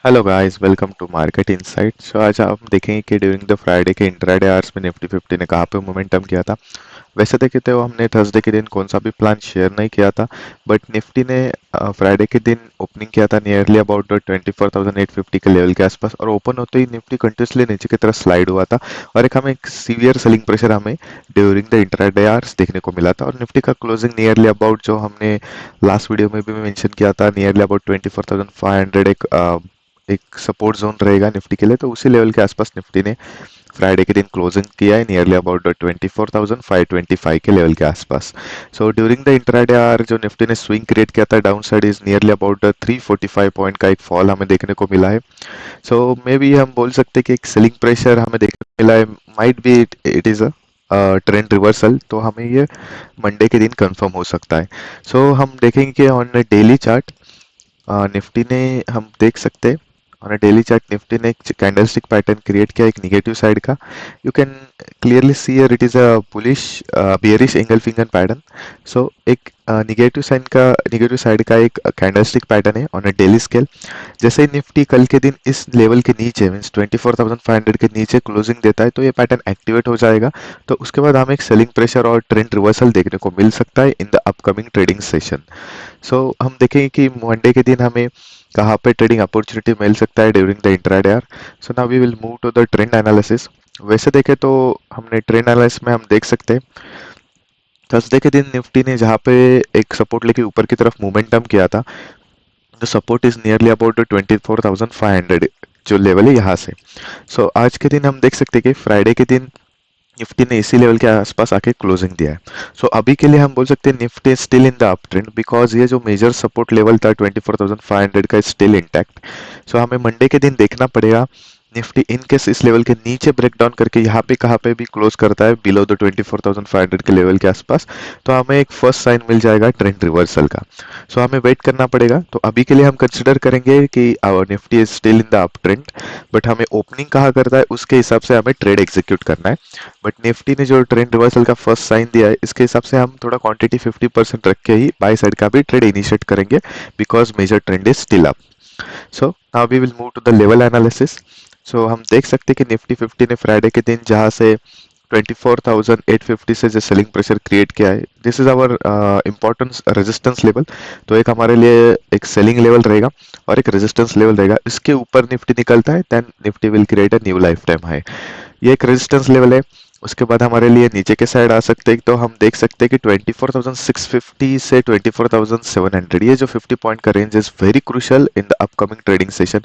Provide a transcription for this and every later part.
Hello guys, welcome to market insight. So आज हम देखेंगे कि ड्यूरिंग द फ्राइडे के इंट्राडे आवर्स में निफ्टी 50 ने कहाँ पे मोमेंटम किया था। वैसे देखे तो हमने थर्सडे के दिन कौन सा भी प्लान शेयर नहीं किया था, बट निफ्टी ने फ्राइडे के दिन ओपनिंग किया था नियरली अबाउट 24,850 के लेवल के आसपास, और ओपन होते ही निफ्टी कंटिन्यूसली नीचे की तरफ स्लाइड हुआ था। और एक हमें एक सीवियर सेलिंग प्रेशर हमें ड्यूरिंग द इंट्राडे आवर्स देखने को मिला था, और निफ्टी का क्लोजिंग नियरली अबाउट जो हमने लास्ट वीडियो में भी मेंशन किया था, नियरली अबाउट 24,500 एक सपोर्ट जोन रहेगा निफ्टी के लिए। तो उसी लेवल के आसपास निफ्टी ने फ्राइडे के दिन क्लोजिंग किया है नियरली अबाउट 24,525 के लेवल के आसपास। So during the intraday hour जो निफ्टी ने स्विंग क्रिएट किया था down side is nearly about 345 point का एक फॉल हमें देखने को मिला है। सो मे बी हम बोल सकते हैं कि एक सेलिंग प्रेशर हमें देखने को मिला है। Might be it is a trend reversal, तो हमें ये मंडे के दिन कंफर्म हो सकता है। सो हम देखेंगे कि ऑन डेली चार्ट निफ्टी ने, हम देख सकते हैं on a daily chart Nifty ने एक कैंडलस्टिक पैटर्न क्रिएट किया एक निगेटिव साइड का। You can clearly see here it is a bullish bearish engulfing pattern. So एक निगेटिव साइड का एक कैंडलस्टिक पैटर्न है ऑन अ डेली स्केल। जैसे ही निफ्टी कल के दिन इस लेवल के नीचे मीन्स 24,500 के नीचे क्लोजिंग देता है तो ये पैटर्न एक्टिवेट हो जाएगा। तो उसके बाद हमें एक सेलिंग प्रेशर और ट्रेंड रिवर्सल देखने को मिल सकता है in the upcoming trading session. So हम देखेंगे कि मंडे के दिन हमें कहाँ पे ट्रेडिंग अपॉर्चुनिटी मिल सकता है during the intraday hour. So now we will move to the trend analysis. वैसे देखें तो हमने ट्रेंड एनालिसिस में हम देख सकते हैं थर्सडे के दिन निफ्टी ने जहाँ पे एक सपोर्ट लेके ऊपर की तरफ मोमेंटम किया था, the support is nearly about 24,500 जो लेवल है यहाँ से। सो आज के दिन हम देख सकते हैं कि फ्राइडे के दिन निफ्टी ने इसी लेवल के आसपास आके क्लोजिंग दिया है। सो अभी के लिए हम बोल सकते हैं Nifty still in the up trend, because ये जो मेजर सपोर्ट लेवल था 24,500 का स्टिल इंटैक्ट। सो हमें मंडे के दिन देखना पड़ेगा निफ्टी इन केस इस लेवल के नीचे ब्रेक डाउन करके यहाँ पे कहाँ पे भी क्लोज करता है बिलो द 24,500 के लेवल के आसपास, तो हमें एक फर्स्ट साइन मिल जाएगा ट्रेंड रिवर्सल का। सो हमें वेट करना पड़ेगा। तो अभी के लिए हम कंसिडर करेंगे कि our Nifty is still in the up trend, but हमें ओपनिंग कहाँ करता है उसके हिसाब से हमें ट्रेड एग्जीक्यूट करना है। बट निफ्टी ने जो ट्रेंड रिवर्सल का फर्स्ट साइन दिया है इसके हिसाब से हम थोड़ा क्वांटिटी 50% रख के ही बाय साइड का भी ट्रेड इनिशिएट करेंगे, because major trend is still up. So now we will move to the level analysis. So हम देख सकते हैं कि निफ्टी 50 ने फ्राइडे के दिन जहां से 24,850 से जो सेलिंग प्रेशर क्रिएट किया है, this is our importance resistance level. तो एक हमारे लिए एक सेलिंग लेवल रहेगा और एक रेजिस्टेंस लेवल रहेगा। इसके ऊपर निफ्टी निकलता है then Nifty will create a new life time high. ये एक रेजिस्टेंस लेवल है। उसके बाद हमारे लिए नीचे के साइड आ सकते हैं, तो हम देख सकते हैं कि 24,650 से 24,700 ये जो 50 पॉइंट का range is very crucial in the upcoming trading session,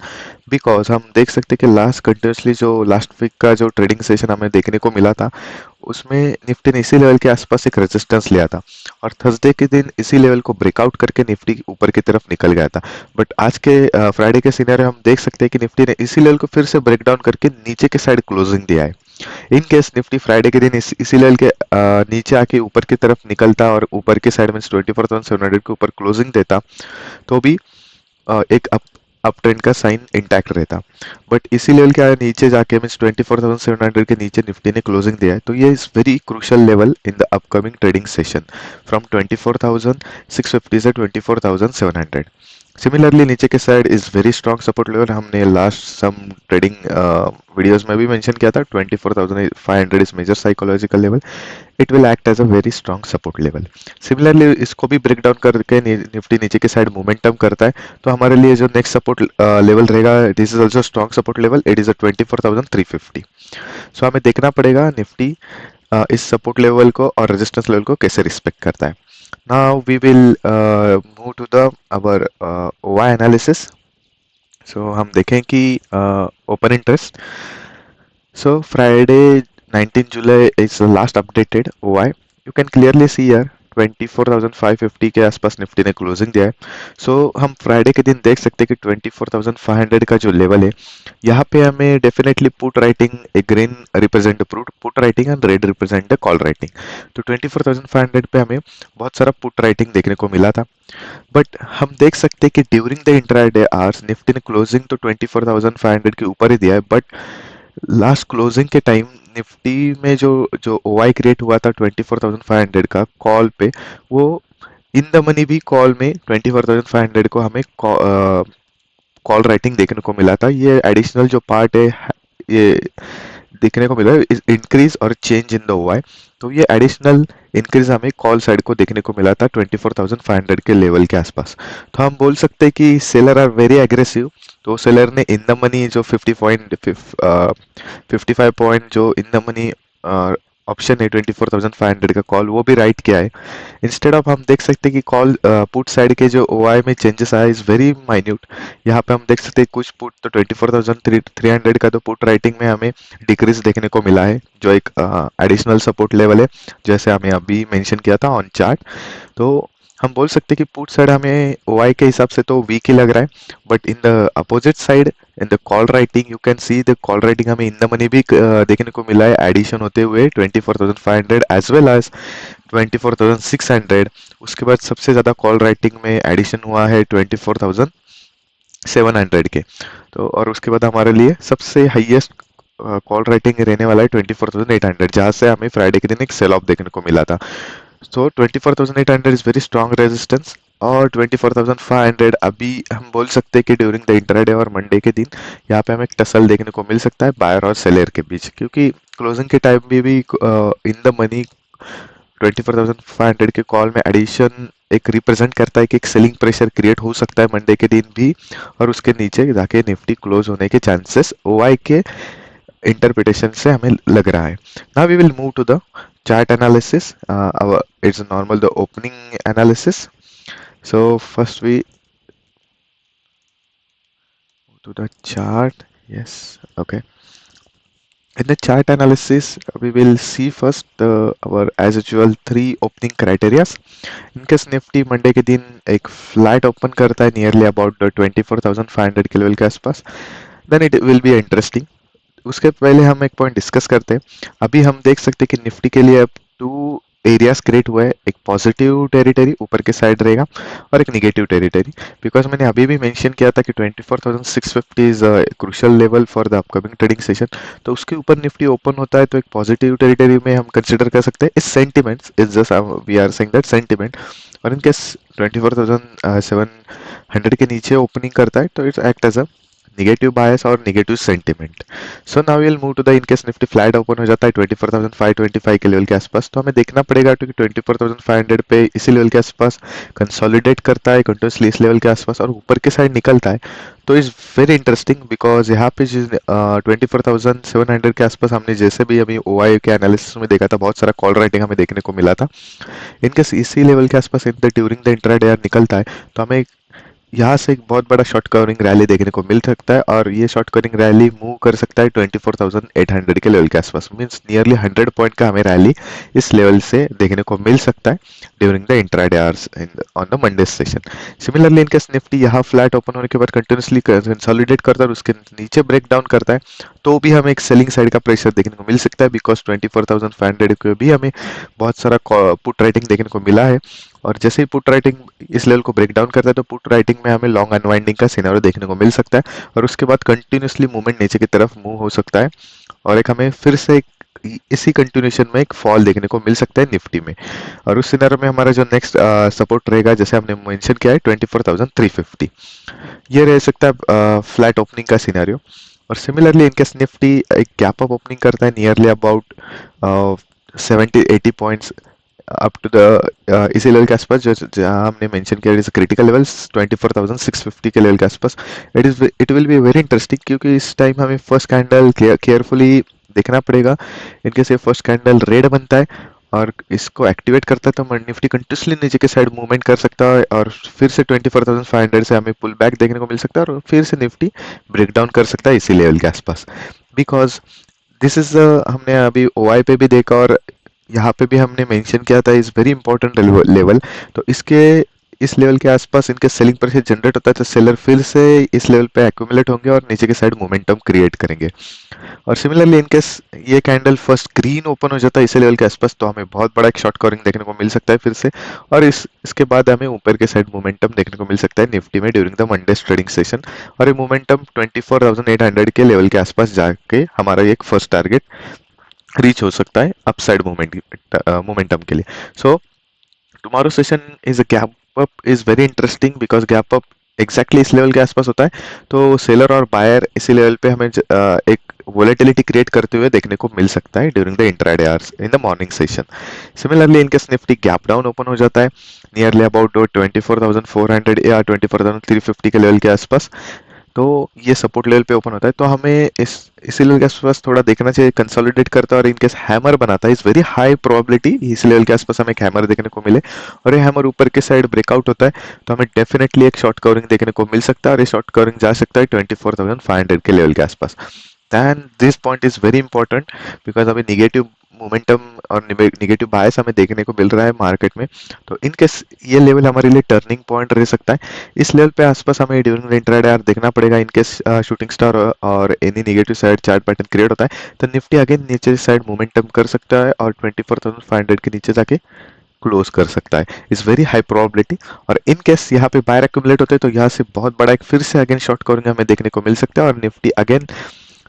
because हम देख सकते हैं कि लास्ट कंटिन्यूसली जो लास्ट वीक का जो ट्रेडिंग सेशन हमें देखने को मिला था उसमें निफ्टी ने इसी लेवल के आसपास एक रेजिस्टेंस लिया था, और थर्सडे के दिन इसी लेवल को ब्रेकआउट करके निफ्टी ऊपर की तरफ निकल गया था। बट आज के फ्राइडे के सिनेरियो हम देख सकते हैं कि निफ्टी ने इसी लेवल को फिर से ब्रेक डाउन करके नीचे के साइड क्लोजिंग दिया है। इन केस निफ्टी फ्राइडे के दिन इसी लेवल के नीचे आके ऊपर की तरफ निकलता और ऊपर के साइड में 24,700 के ऊपर क्लोजिंग देता, तो भी एक अप ट्रेंड का साइन इंटैक्ट रहता। बट इसी लेवल के नीचे जाके मीन्स 24,700 के नीचे निफ्टी ने क्लोजिंग दिया है, तो ये is very crucial level in the upcoming trading session from 24,650 से 24,700। सिमिलरली नीचे के side is very strong support level. हमने लास्ट सम ट्रेडिंग वीडियोस में भी मेंशन किया था 24,500 is major psychological level. It will act as a very strong support level. Similarly इसको भी ब्रेक डाउन करके निफ्टी नीचे के साइड मोमेंटम करता है, तो हमारे लिए जो नेक्स्ट सपोर्ट लेवल रहेगा this is also strong support level, it is अ 24,350। सो हमें देखना पड़ेगा निफ्टी इस सपोर्ट लेवल को और रेजिस्टेंस लेवल को कैसे रिस्पेक्ट करता है। Now we will move to the our OI analysis. So हम देखें कि open interest, so Friday 19 July is the last updated OI. You can clearly see here 24,550 के आसपास निफ्टी ने क्लोजिंग दिया है। सो हम फ्राइडे के दिन देख सकते हैं कि 24,500 का जो लेवल है यहाँ पे हमें definitely put writing a green represent put writing and red represent call writing. तो 24,500 पे हमें बहुत सारा पुट राइटिंग देखने को मिला था, बट हम देख सकते हैं कि during the intraday hours Nifty ने क्लोजिंग तो 24,500 के ऊपर ही दिया है, बट लास्ट क्लोजिंग के टाइम निफ्टी में जो जो ओआई क्रिएट हुआ था 24,500 का कॉल पे, वो इन द मनी भी कॉल में 24,500 को हमें कॉल राइटिंग देखने को मिला था। ये एडिशनल जो पार्ट है ये देखने को मिला इंक्रीज और चेंज इन द वाई। तो ये एडिशनल इंक्रीज हमें कॉल साइड को देखने को मिला था 24,500 के लेवल के आसपास। तो हम बोल सकते हैं कि सेलर आर वेरी एग्रेसिव। तो सेलर ने इन द मनी जो 55 पॉइंट जो इन द मनी ऑप्शन है 24,500 का कॉल वो भी राइट किया है। इंस्टेड ऑफ हम देख सकते हैं कि कॉल पुट साइड के जो ओआई में चेंजेस आया इज वेरी माइन्यूट। यहाँ पे हम देख सकते हैं कुछ पुट तो 24,300 का तो पुट राइटिंग में हमें डिक्रीज देखने को मिला है, जो एक एडिशनल सपोर्ट लेवल है, जैसे हमें अभी मेंशन किया था ऑन चार्ट। तो हम बोल सकते हैं कि पुट साइड हमें ओआई के हिसाब से तो वीक ही लग रहा है, but in the opposite side in the call writing you can see the call writing हमें इन द मनी भी देखने को मिला है एडिशन होते हुए 24,500 एज वेल एज 24,600। उसके बाद सबसे ज़्यादा कॉल राइटिंग में एडिशन हुआ है 24,700 के। तो और उसके बाद हमारे लिए सबसे हाईएस्ट कॉल राइटिंग रहने वाला है 24,800, जहाँ से हमें फ्राइडे के दिन एक सेल ऑफ देखने को मिला था। सो 24,800 इज वेरी स्ट्रॉन्ग रेजिस्टेंस। और 24,500 अभी हम बोल सकते हैं कि ड्यूरिंग द इंटरडे और मंडे के दिन यहाँ पे हमें एक टसल देखने को मिल सकता है बायर और सेलर के बीच, क्योंकि क्लोजिंग के टाइम भी इन द मनी 24,500 के कॉल में एडिशन एक रिप्रेजेंट करता है कि एक सेलिंग प्रेशर क्रिएट हो सकता है मंडे के दिन भी, और उसके नीचे जाके निफ्टी क्लोज होने के चांसेस ओआई के इंटरप्रिटेशन से हमें लग रहा है। Now we will move to the chart analysis. It's normal the opening analysis. So first we move to the chart. Yes, okay. In the chart analysis, we will see first our as usual three opening criteria. In case Nifty Monday के दिन एक flat open करता है nearly about the 24,500 के level के आसपास, then it will be interesting. उसके पहले हम एक पॉइंट डिस्कस करते हैं। अभी हम देख सकते हैं कि निफ्टी के लिए अब टू एरियाज क्रिएट हुआ है, एक पॉजिटिव टेरिटरी ऊपर के साइड रहेगा और एक निगेटिव टेरिटरी। बिकॉज मैंने अभी भी मेंशन किया था कि 24,650 is crucial level for the upcoming trading session. तो उसके ऊपर निफ्टी ओपन होता है तो एक पॉजिटिव टेरिटरी में हम कंसिडर कर सकते हैं। इस sentiments is just we are saying that sentiment. और इनकेस 24,700 के नीचे ओपनिंग करता है तो it's act as a negative bias और negative sentiment. So now will move to the in case Nifty flat open हो जाता है 24,525 के लेवल के आसपास, तो हमें देखना पड़ेगा क्योंकि 24,500 पे इसी लेवल के आसपास कंसोलिडेट करता है कंटिन्यूसली इस लेवल के आसपास और ऊपर के साइड निकलता है, तो इज वेरी इंटरेस्टिंग। बिकॉज यहाँ पे 24,700 के आसपास हमने जैसे भी अभी ओआई के एनालिसिस में देखा था बहुत सारा कॉल राइटिंग हमें देखने को मिला था। इनकेस इसी लेवल के आसपास in the during the intraday निकलता है तो हमें यहाँ से एक बहुत बड़ा शॉर्ट कवरिंग रैली देखने को मिल सकता है, और ये शॉर्ट कवरिंग रैली मूव कर सकता है 24,800 के लेवल के आसपास। मींस नियरली 100 पॉइंट का हमें रैली इस लेवल से देखने को मिल सकता है during the intraday hours on the Monday session. Similarly in case Nifty यहाँ फ्लैट ओपन होने के बाद कंटिन्यूसली कंसोलिडेट करता है और उसके नीचे ब्रेक डाउन करता है तो भी हमें एक सेलिंग साइड का प्रेशर देखने को मिल सकता है। बिकॉज 24,500 को भी हमें बहुत सारा पुट राइटिंग देखने को मिला है, और जैसे ही पुट राइटिंग इस लेवल को ब्रेक डाउन करता है तो पुट राइटिंग में हमें लॉन्ग अनवाइंडिंग का सिनेरियो देखने को मिल सकता है, और उसके बाद कंटिन्यूसली मूवमेंट नीचे की तरफ मूव हो सकता है, और एक हमें फिर से एक इसी कंटिन्यूशन में एक फॉल देखने को मिल सकता है निफ्टी में। और उस सिनेरियो में हमारा जो नेक्स्ट सपोर्ट रहेगा जैसे हमने मेंशन किया है 24,350, ये रह सकता है फ्लैट ओपनिंग का सिनेरियो। और सिमिलरली इनकेस निफ्टी एक गैप अप ओपनिंग करता है nearly about 70-80 points up to the इसी लेवल के आसपास जो जहाँ हमने मेंशन किया इज क्रिटिकल लेवल्स 24,650 के लेवल के आसपास, it will be very interesting क्योंकि इस टाइम हमें फर्स्ट कैंडल केयरफुली देखना पड़ेगा। इनके से फर्स्ट कैंडल रेड बनता है और इसको एक्टिवेट करता है तो निफ्टी कंटिन्यूसली नीचे के साइड मूवमेंट कर सकता है, और फिर से 24,500 से हमें पुल बैक देखने को मिल सकता है और फिर से निफ्टी ब्रेक डाउन कर सकता है इसी लेवल के आसपास। बिकॉज दिस इज हमने अभी ओआई पे भी देखा और यहाँ पे भी हमने मेंशन किया था इज वेरी इंपॉर्टेंट लेवल। तो इसके इस लेवल के आसपास इनके सेलिंग प्रेशर जनरेट होता है तो सेलर फिर से इस लेवल पे एक्यूमुलेट होंगे और नीचे के साइड मोमेंटम क्रिएट करेंगे। और सिमिलरली इनकेस ये कैंडल फर्स्ट ग्रीन ओपन हो जाता है इसी लेवल के आसपास तो हमें बहुत बड़ा एक शॉर्ट कवरिंग देखने को मिल सकता है फिर से, और इसके बाद हमें ऊपर के साइड मोमेंटम देखने को मिल सकता है निफ्टी में during the Monday trading session. और ये मोमेंटम 24,800 के लेवल के आसपास जाके हमारा एक फर्स्ट टारगेट रीच हो सकता है अपसाइड मोमेंटम के लिए। So tomorrow session is a gap up is very interesting because gap up exactly इस लेवल के आसपास होता है, तो सेलर और बायर इसी लेवल पे हमें एक वोलेटिलिटी क्रिएट करते हुए देखने को मिल सकता है during the intraday hours in the morning session. Similarly in case Nifty gap down open हो जाता है नियरली अबाउट 24,400 या 24,350 के लेवल के आसपास, तो ये सपोर्ट लेवल पे ओपन होता है, तो हमें इसी लेवल के आसपास थोड़ा देखना चाहिए, कंसोलिडेट करता है और इनकेस हैमर बनाता है, इज वेरी हाई प्रोबेबिलिटी इस लेवल के आसपास हमें एक हैमर देखने को मिले और ये हैमर ऊपर के साइड ब्रेकआउट होता है, तो हमें डेफिनेटली एक शॉर्ट कवरिंग देखने को मिल सकता है और ये शॉर्ट कवरिंग जा सकता है 24,500 के लेवल के आसपास। Than this point is very important because अभी निगेटिव मोमेंटम और निगेटिव बायस हमें देखने को मिल रहा है मार्केट में, तो इनकेस ये लेवल हमारे लिए टर्निंग पॉइंट रह सकता है। इस लेवल पे आसपास हमें ड्यूरिंग द इंट्राडे आवर देखना पड़ेगा, इनकेस शूटिंग स्टार और any negative side chart pattern create होता है तो निफ्टी अगेन नीचे साइड मोमेंटम कर सकता है और 24,500 के नीचे जाके क्लोज कर सकता है, इज वेरी हाई प्रोबेबिलिटी। और इन केस यहाँ पे बायर एक्यूमुलेट होते हैं तो यहाँ से बहुत बड़ा एक फिर से अगेन शॉर्ट कवरिंग हमें देखने को मिल सकता है और निफ्टी अगेन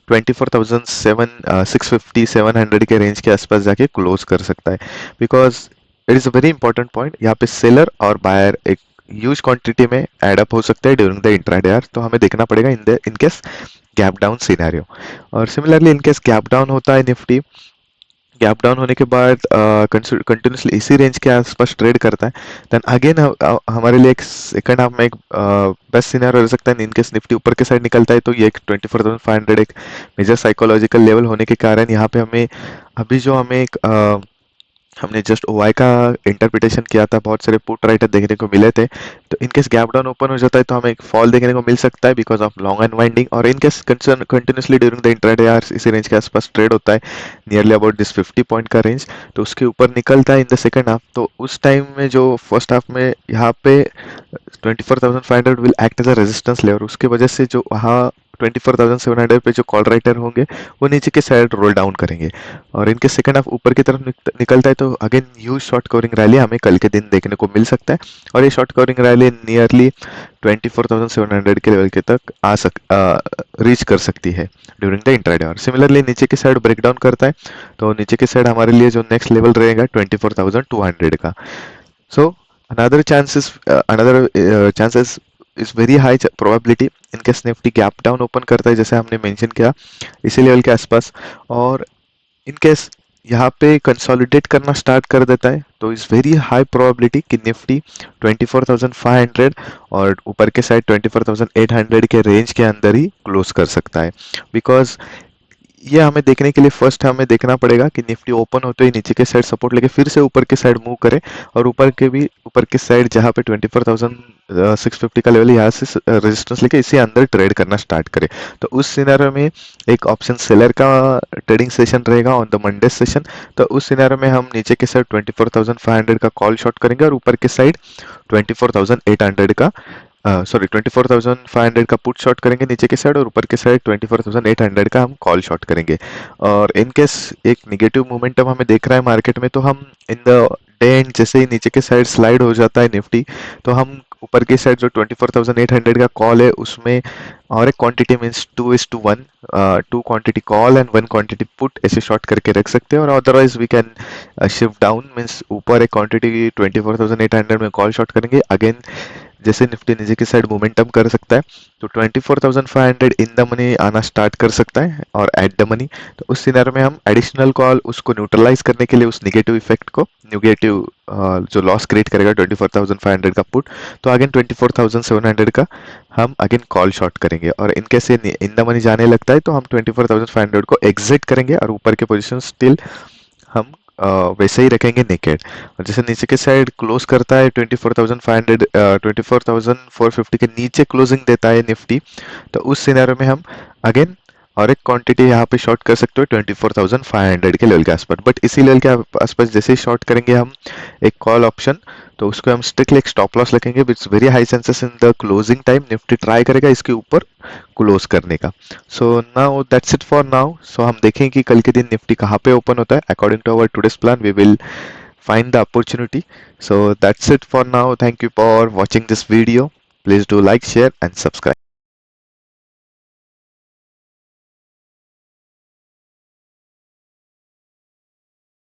24,650 700 के रेंज के आसपास जाके क्लोज कर सकता है, because it is a very important point. यहाँ पे सेलर और बायर एक ह्यूज क्वांटिटी में एड अप हो सकते हैं ड्यूरिंग द इंट्राडे आवर, तो हमें देखना पड़ेगा in case gap down scenario. और सिमिलरली इनकेस गैप डाउन होता है निफ्टी, गैप डाउन होने के बाद कंटिन्यूसली इसी रेंज के आसपास ट्रेड करता है, देन अगेन हमारे लिए एक सेकंड हाफ में एक बेस्ट सिनेरियो रह सकता है इनकेस निफ्टी ऊपर के साइड निकलता है, तो ये एक 24,500 एक मेजर साइकोलॉजिकल लेवल होने के कारण यहाँ पे हमें अभी जो हमें एक हमने जस्ट ओवाई का इंटरप्रिटेशन किया था, बहुत सारे पुट राइटर देखने को मिले थे, तो इनकेस गैप डाउन ओपन हो जाता है तो हमें एक फॉल देखने को मिल सकता है बिकॉज ऑफ लॉन्ग अनवाइंडिंग, और in case continuously during the intraday hours इसी रेंज के आसपास ट्रेड होता है नियरली अबाउट दिस 50 पॉइंट का रेंज, तो उसके ऊपर निकलता है इन द सेकंड हाफ, तो उस टाइम में जो फर्स्ट हाफ में यहाँ पे 24,500 will act as a resistance level, उसके वजह से जो वहाँ 24,700 पे जो कॉल राइटर होंगे वो नीचे के साइड रोल डाउन करेंगे और इनके सेकंड हाफ ऊपर की तरफ निकलता है, तो again huge short covering rally हमें कल के दिन देखने को मिल सकता है और ये शॉर्ट कवरिंग रैली नियरली 24,700 के लेवल के तक रीच कर सकती है during the intraday hour. Similarly नीचे की साइड ब्रेकडाउन करता है तो नीचे की साइड हमारे लिए जो नेक्स्ट लेवल रहेगा 24,200 का। So another chances is very high probability in case Nifty gap down open करता है जैसे हमने मेंशन किया इसी लेवल के आसपास, और इन केस यहाँ पे कंसोलिडेट करना स्टार्ट कर देता है तो इज वेरी हाई प्रोबेबिलिटी कि निफ्टी 24,500 और ऊपर के साइड 24,800 के रेंज के अंदर ही क्लोज कर सकता है, बिकॉज ये हमें देखने के लिए फर्स्ट हमें देखना पड़ेगा कि निफ्टी ओपन होते ही नीचे के साइड सपोर्ट लेके फिर से ऊपर के साइड मूव करे और ऊपर के साइड जहाँ पे 24,650 का लेवल यहाँ से रेजिस्टेंस लेके इसी अंदर ट्रेड करना स्टार्ट करे, तो उस सिनेरियो में एक ऑप्शन सेलर का ट्रेडिंग सेशन रहेगा ऑन द मंडे सेशन, तो उस सिनेरियो में हम नीचे के साइड 24,500 का कॉल शॉर्ट करेंगे और ऊपर के साइड 24,800 का 24,500 का पुट शॉट करेंगे नीचे के साइड और ऊपर के साइड 24,800 का हम कॉल शॉट करेंगे। और इन केस एक निगेटिव मोमेंटम हमें देख रहा है मार्केट में, तो हम इन द डे एंड जैसे ही नीचे के साइड स्लाइड हो जाता है निफ्टी, तो हम ऊपर के साइड जो 24,800 का कॉल है उसमें और एक quantity means 2:1, 2 quantity call and 1 quantity put ऐसे शॉर्ट करके रख सकते हैं, और otherwise we can shift down means ऊपर एक क्वांटिटी 24,800 में कॉल शॉर्ट करेंगे, अगेन जैसे निफ्टी नीचे की साइड मोमेंटम कर सकता है तो 24,500 इन द मनी आना स्टार्ट कर सकता है और एट द मनी, तो उस सिनेरियो में हम एडिशनल कॉल उसको न्यूट्रलाइज करने के लिए उस निगेटिव इफेक्ट को निगेटिव जो लॉस क्रिएट करेगा 24,500 का पुट, तो अगेन 24,700 का हम अगेन कॉल शॉर्ट करेंगे, और इनके से इन द मनी जाने लगता है तो हम 24,500 को एग्जिट करेंगे और ऊपर के पोजिशन स्टिल हम वैसे ही रखेंगे नेकेड, और जैसे नीचे के साइड क्लोज करता है 24,500 24,450 के नीचे क्लोजिंग देता है निफ्टी, तो उस सिनेरियो में हम अगेन और एक क्वांटिटी यहाँ पे शॉर्ट कर सकते हो 24,500 के लेवल के आसपास, बट इसी लेवल के आसपास जैसे ही शॉर्ट करेंगे हम एक कॉल ऑप्शन, तो उसको हम स्ट्रिक्टली एक स्टॉप लॉस रखेंगे, which very high chances in the closing time Nifty try करेगा इसके ऊपर क्लोज करने का। So now that's it for now, so हम देखें कि कल के दिन निफ्टी कहाँ पे ओपन होता है, according to our today's plan we will find the opportunity. So that's it for now. Thank you for watching this video. Please do like, share and subscribe.